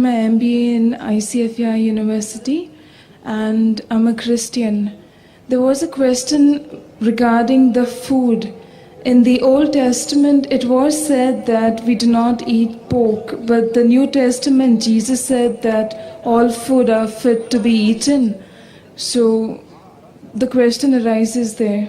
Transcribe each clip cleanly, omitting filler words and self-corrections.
My MBA in ICFI University, and I'm a Christian. There was a question regarding the food. In the Old Testament, it was said that we do not eat pork, but the New Testament, Jesus said that all food are fit to be eaten. So the question arises there.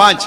5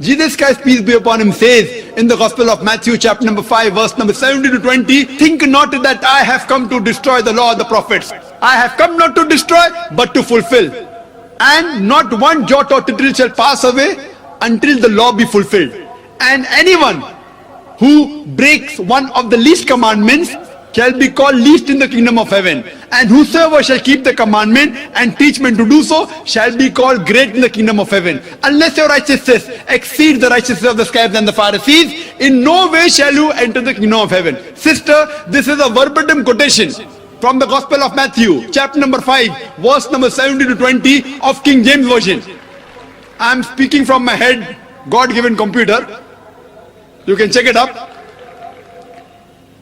Jesus Christ, peace be upon him, says in the Gospel of Matthew, chapter number 5, verse number 17 to 20, think not that I have come to destroy the law of the prophets. I have come not to destroy, but to fulfill. And not one jot or tittle shall pass away until the law be fulfilled. And anyone who breaks one of the least commandments shall be called least in the kingdom of heaven. And whosoever shall keep the commandment and teach men to do so shall be called great in the kingdom of heaven. Unless your righteousness exceeds the righteousness of the scribes and the Pharisees, in no way shall you enter the kingdom of heaven. Sister, this is a verbatim quotation from the Gospel of Matthew, chapter number 5, verse number 17 to 20 of King James Version. I am speaking from my head, God-given computer. You can check it up.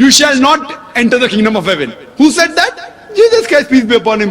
you shall not enter the kingdom of heaven. Who said that? Jesus Christ, peace be upon him.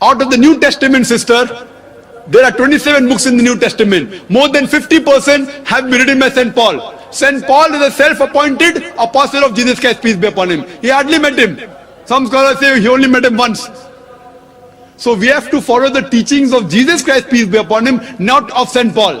Out of the New Testament, sister, there are 27 books in the New Testament. More than 50% have been written by Saint Paul. Saint Paul is a self-appointed apostle of Jesus Christ, peace be upon him. He hardly met him. Some scholars say he only met him once. So we have to follow the teachings of Jesus Christ, peace be upon him, not of Saint Paul.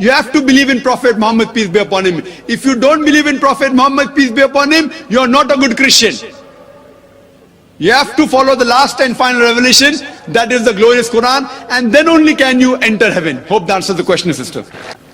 You have to believe in Prophet Muhammad, peace be upon him. If you don't believe in Prophet Muhammad, peace be upon him, you are not a good Christian. You have to follow the last and final revelation, that is the glorious Quran, and then only can you enter heaven. Hope that answers the question, sister.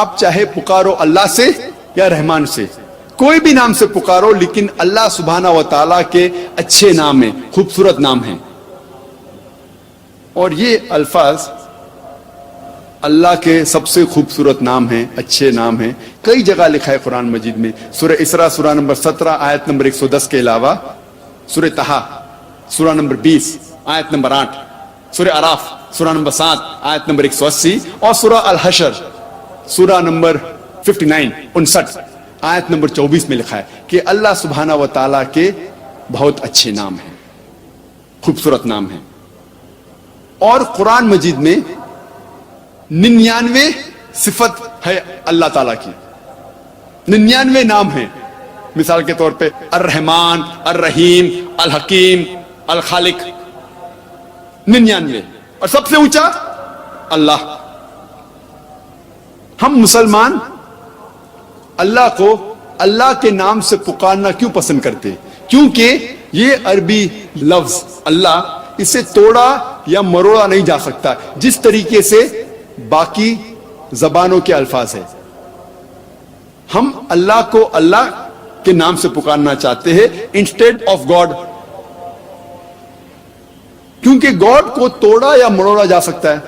آپ چاہے پکارو اللہ سے یا رحمان سے، کوئی بھی نام سے پکارو، لیکن اللہ سبحانہ و تعالیٰ کے اچھے نام ہیں، خوبصورت نام ہیں. اور یہ الفاظ اللہ کے سب سے خوبصورت نام ہیں، اچھے نام ہیں. کئی جگہ لکھا ہے قرآن مجید میں. سورہ اسراء سورہ نمبر 17 آیت نمبر 110 کے علاوہ سورہ طہ سورہ نمبر 20 آیت نمبر 8، سورہ اعراف سورہ نمبر 7 آیت نمبر 180، اور سورہ الحشر سورہ نمبر 59 آیت نمبر 24 میں لکھا ہے کہ اللہ سبحانہ و تعالیٰ کے بہت اچھے نام ہیں، خوبصورت نام ہیں. اور قرآن مجید میں 99 صفت ہے اللہ تعالیٰ کی، 99 نام ہیں. مثال کے طور پہ الرحمن، الرحیم، الحکیم، الخالق، 99. اور سب سے اونچا اللہ. ہم مسلمان اللہ کو اللہ کے نام سے پکارنا کیوں پسند کرتے؟ کیونکہ یہ عربی لفظ اللہ، اسے توڑا یا مروڑا نہیں جا سکتا جس طریقے سے باقی زبانوں کے الفاظ ہیں. ہم اللہ کو اللہ کے نام سے پکارنا چاہتے ہیں انسٹیڈ آف گاڈ، کیونکہ گاڈ کو توڑا یا مروڑا جا سکتا ہے.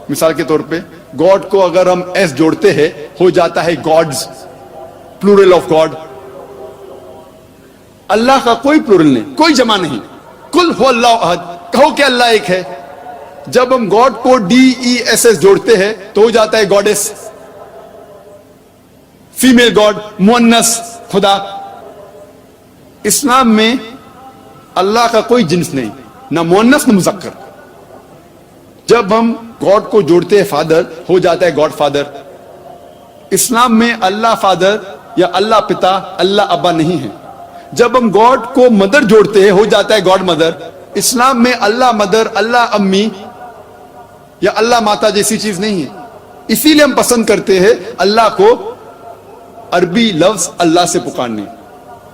مثال کے طور پہ گاڈ کو اگر ہم ایس جوڑتے ہیں ہو جاتا ہے گاڈز، پلورل آف گاڈ. اللہ کا کوئی پلورل نہیں، کوئی جمع نہیں. کل ہو اللہ احد، کہو کہ اللہ ایک ہے. جب ہم گاڈ کو ڈی ای ایس ایس جوڑتے ہیں تو ہو جاتا ہے گاڈس، فیمیل گاڈ، مؤنث خدا. اسلام میں اللہ کا کوئی جنس نہیں، نہ مؤنث نہ مذکر. جب ہم گاڈ کو جوڑتے ہیں فادر ہو جاتا ہے گاڈ فادر. اسلام میں اللہ فادر یا اللہ پتا، اللہ ابا نہیں ہے. جب ہم گاڈ کو مدر جوڑتے ہیں ہو جاتا ہے گاڈ مدر. اسلام میں اللہ مدر، اللہ امی یا اللہ ماتا جیسی چیز نہیں ہے. اسی لیے ہم پسند کرتے ہیں اللہ کو عربی لفظ اللہ سے پکارنے.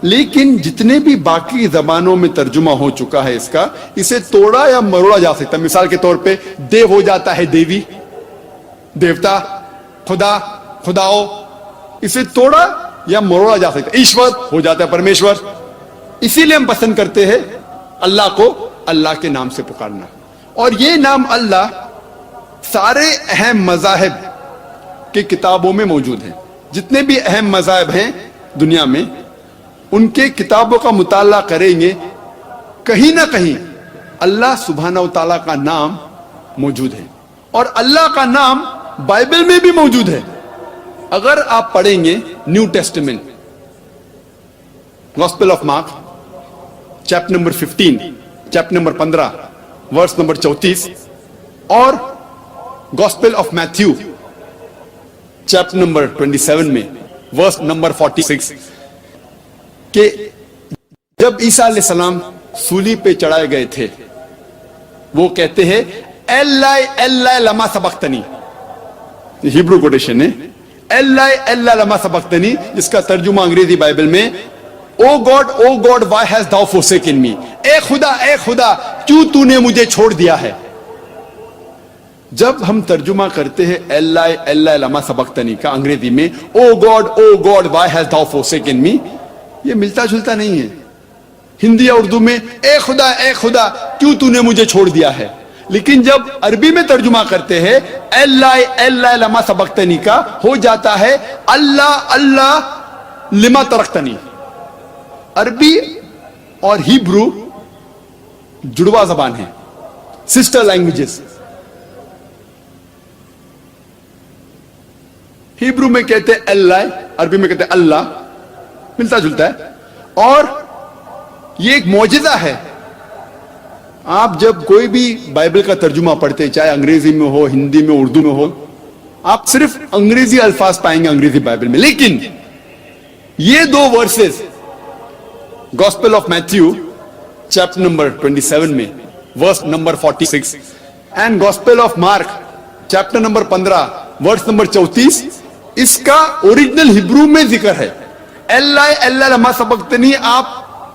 لیکن جتنے بھی باقی زبانوں میں ترجمہ ہو چکا ہے اس کا، اسے توڑا یا مروڑا جا سکتا ہے. مثال کے طور پہ دیو ہو جاتا ہے دیوی، دیوتا، خدا، خداؤ. اسے توڑا یا مروڑا جا سکتا ہے. ایشور ہو جاتا ہے پرمیشور. اسی لیے ہم پسند کرتے ہیں اللہ کو اللہ کے نام سے پکارنا. اور یہ نام اللہ سارے اہم مذاہب کی کتابوں میں موجود ہیں. جتنے بھی اہم مذاہب ہیں دنیا میں، ان کے کتابوں کا مطالعہ کریں گے، کہیں نہ کہیں اللہ سبحانہ و تعالیٰ کا نام موجود ہے. اور اللہ کا نام بائبل میں بھی موجود ہے. اگر آپ پڑھیں گے new testament, gospel of Mark chapter number 15، chapter number 15 verse number 34، اور gospel of Matthew chapter number 27 میں ورس نمبر 46، کہ جب عیسیٰ علیہ السلام سولی پہ چڑھائے گئے تھے وہ کہتے ہیں ایلائی ایلائی لما سبقتنی. ہیبرو کوٹیشن ہے ایلائی ایلائی لما سبقتنی، جس کا ترجمہ انگریزی بائبل میں O God why hast thou forsaken me، اے خدا کیوں تو نے مجھے چھوڑ دیا ہے. جب ہم ترجمہ کرتے ہیں ایلائی ایلائی لما سبقتنی کا انگریزی میں O God why hast thou forsaken me، یہ ملتا جلتا نہیں ہے. ہندی یا اردو میں اے خدا کیوں تو نے مجھے چھوڑ دیا ہے. لیکن جب عربی میں ترجمہ کرتے ہیں ایلائی ایلائی لما سبقتنی کا ہو جاتا ہے اللہ لما ترکتنی. عربی اور ہیبرو جڑوا زبان ہے، سسٹر لینگویجز. ہیبرو میں کہتے ہیں اللہ، عربی میں کہتے ہیں اللہ، ملتا جلتا ہے. اور یہ ایک معجزہ ہے. آپ جب کوئی بھی بائبل کا ترجمہ پڑھتے، چاہے انگریزی میں ہو، ہندی میں، اردو میں ہو، آپ صرف انگریزی الفاظ پائیں گے انگریزی بائبل میں. لیکن یہ دو verses gospel of Matthew chapter number 27 میں verse number 46 and gospel of Mark chapter number 15 verse number 34، اس کا اوریجنل ہیبرو میں ذکر ہے ایلائی ایلائی لما سبقتنی. آپ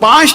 5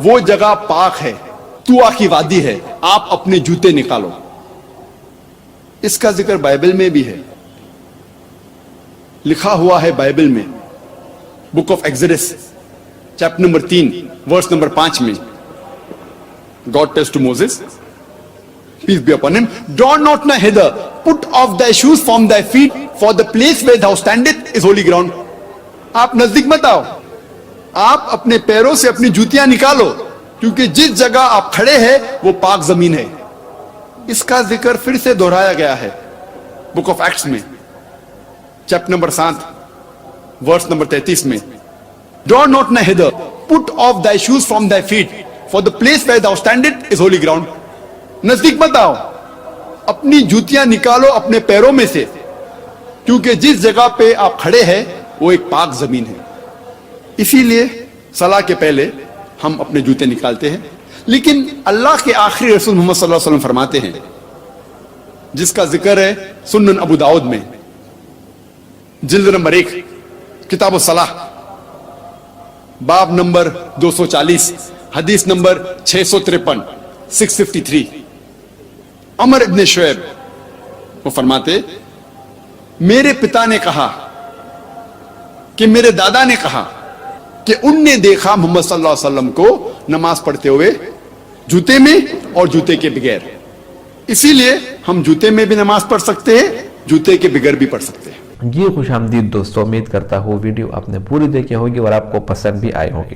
وہ جگہ پاک ہے، طوا کی وادی ہے، آپ اپنے جوتے نکالو. اس کا ذکر بائبل میں بھی ہے، لکھا ہوا ہے بائبل میں، book of Exodus chapter number 3 verse number 5 میں. God tells to Moses, peace be upon him, draw not nigh hither, put off thy shoes from thy feet, for the place where thou standest is holy ground. آپ نزدیک مت آؤ، آپ اپنے پیروں سے اپنی جوتیاں نکالو، کیونکہ جس جگہ آپ کھڑے ہیں وہ پاک زمین ہے. اس کا ذکر پھر سے دہرایا گیا ہے بک آف ایکٹس میں چیپٹر نمبر 7 ورس نمبر 33 میں. Draw not nigh hither, put off thy shoes from thy feet, for the place where thou standest is holy ground. نزدیک مت آؤ، اپنی جوتیاں نکالو اپنے پیروں میں سے، کیونکہ جس جگہ پہ آپ کھڑے ہیں وہ ایک پاک زمین ہے. اسی لیے صلاح کے پہلے ہم اپنے جوتے نکالتے ہیں. لیکن اللہ کے آخری رسول محمد صلی اللہ علیہ وسلم فرماتے ہیں، جس کا ذکر ہے سنن ابو داؤد میں جلد نمبر 1 کتاب الصلاح باب نمبر 240 حدیث نمبر 653 653. عمر ابن شعیب وہ فرماتے، میرے پتا نے کہا کہ میرے دادا نے کہا کہ ان نے دیکھا محمد صلی اللہ علیہ وسلم کو نماز پڑھتے ہوئے جوتے میں اور جوتے کے بغیر. اسی لیے ہم جوتے میں بھی نماز پڑھ سکتے ہیں، جوتے کے بغیر بھی پڑھ سکتے ہیں. جی خوش آمدید دوستو، امید کرتا ہوں ویڈیو آپ نے پوری دیکھی ہوگی اور آپ کو پسند بھی آئی ہوگی.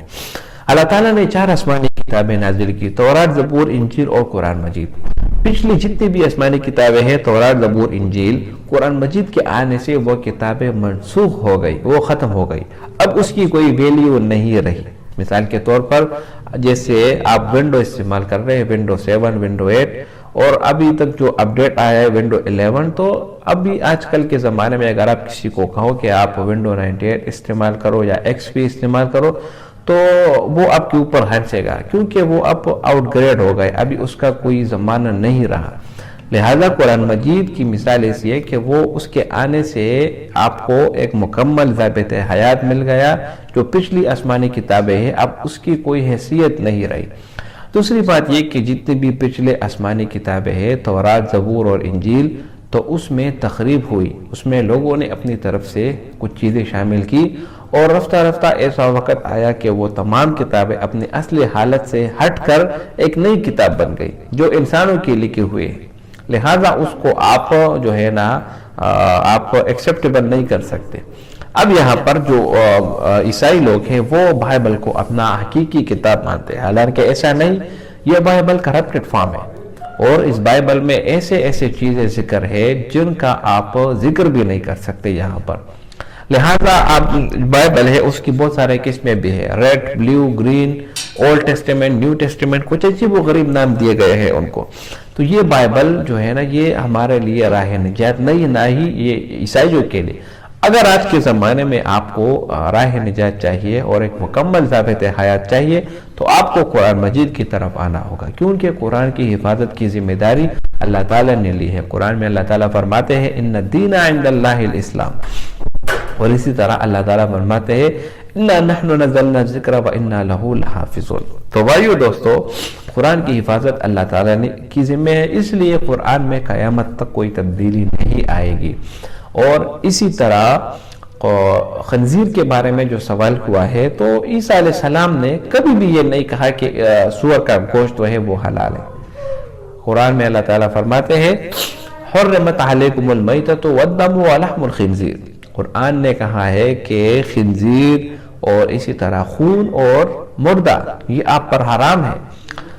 اللہ تعالیٰ نے 4 آسمانی کتابیں نازل کی، تورات، زبور، انجیل اور قرآن مجید. پچھلی جتنی بھی آسمانی کتابیں ہیں، تورات، زبور، انجیل، قرآن مجید کے آنے سے وہ کتابیں منسوخ ہو گئی، وہ ختم ہو گئی. اب اس کی کوئی ویلیو نہیں رہی. مثال کے طور پر جیسے آپ ونڈو استعمال کر رہے ہیں، ونڈو 7، ونڈو 8، اور ابھی تک جو اپڈیٹ آیا ہے ونڈو 11، تو ابھی آج کل کے زمانے میں اگر آپ کسی کو کہو کہ آپ ونڈو 98 استعمال کرو یا ایکس پی استعمال کرو تو وہ آپ کے اوپر ہنسے گا، کیونکہ وہ اب آؤٹ گریڈ ہو گئے، ابھی اس کا کوئی زمانہ نہیں رہا. لہذا قرآن مجید کی مثال ایسی ہے کہ وہ اس کے آنے سے آپ کو ایک مکمل ضابط حیات مل گیا. جو پچھلی آسمانی کتابیں ہیں اب اس کی کوئی حیثیت نہیں رہی. دوسری بات یہ کہ جتنی بھی پچھلے آسمانی کتابیں ہیں، تورات، زبور اور انجیل، تو اس میں تخریب ہوئی، اس میں لوگوں نے اپنی طرف سے کچھ چیزیں شامل کی، اور رفتہ رفتہ ایسا وقت آیا کہ وہ تمام کتابیں اپنی اصلی حالت سے ہٹ کر ایک نئی کتاب بن گئی جو انسانوں کے لکھے ہوئے ہیں. لہٰذا اس کو آپ جو ہے نا آپ ایکسیپٹیبل نہیں کر سکتے. اب یہاں پر جو عیسائی لوگ ہیں وہ بائبل کو اپنا حقیقی کتاب مانتے ہیں، حالانکہ ایسا نہیں. یہ بائبل کرپٹڈ فارم ہے، اور اس بائبل میں ایسے چیزیں ذکر ہے جن کا آپ ذکر بھی نہیں کر سکتے یہاں پر. لہذا آپ بائبل ہے اس کی بہت سارے قسمیں بھی ہے، red, blue, green, old testament, new testament, کچھ عجیب و غریب نام دیے گئے ہیں ان کو. تو یہ بائبل جو ہے نا یہ ہمارے لیے راہ نجات نہیں، نہ ہی یہ عیسائیوں کے لیے. اگر آج کے زمانے میں آپ کو راہ نجات چاہیے اور ایک مکمل ضابط حیات چاہیے تو آپ کو قرآن مجید کی طرف آنا ہوگا، کیونکہ قرآن کی حفاظت کی ذمہ داری اللہ تعالیٰ نے لی ہے. قرآن میں اللہ تعالیٰ فرماتے ہیں ان الدین عند اللہ الاسلام، اور اسی طرح اللہ تعالیٰ فرماتے ہیں انا نحن نزلنا الذکر وانا لہ لحافظون. تو بھائیو دوستو، قرآن کی حفاظت اللہ تعالیٰ نے کی ذمہ ہے، اس لیے قرآن میں قیامت تک کوئی تبدیلی نہیں آئے گی. اور اسی طرح خنزیر کے بارے میں جو سوال ہوا ہے تو عیسیٰ علیہ السلام نے کبھی بھی یہ نہیں کہا کہ سور کا گوشت ہے وہ حلال ہے. قرآن میں اللہ تعالیٰ فرماتے ہیں حرمت علیکم المیتۃ والدم ولحم الخنزیر. قرآن نے کہا ہے کہ خنزیر اور اسی طرح خون اور مردہ یہ آپ پر حرام ہے.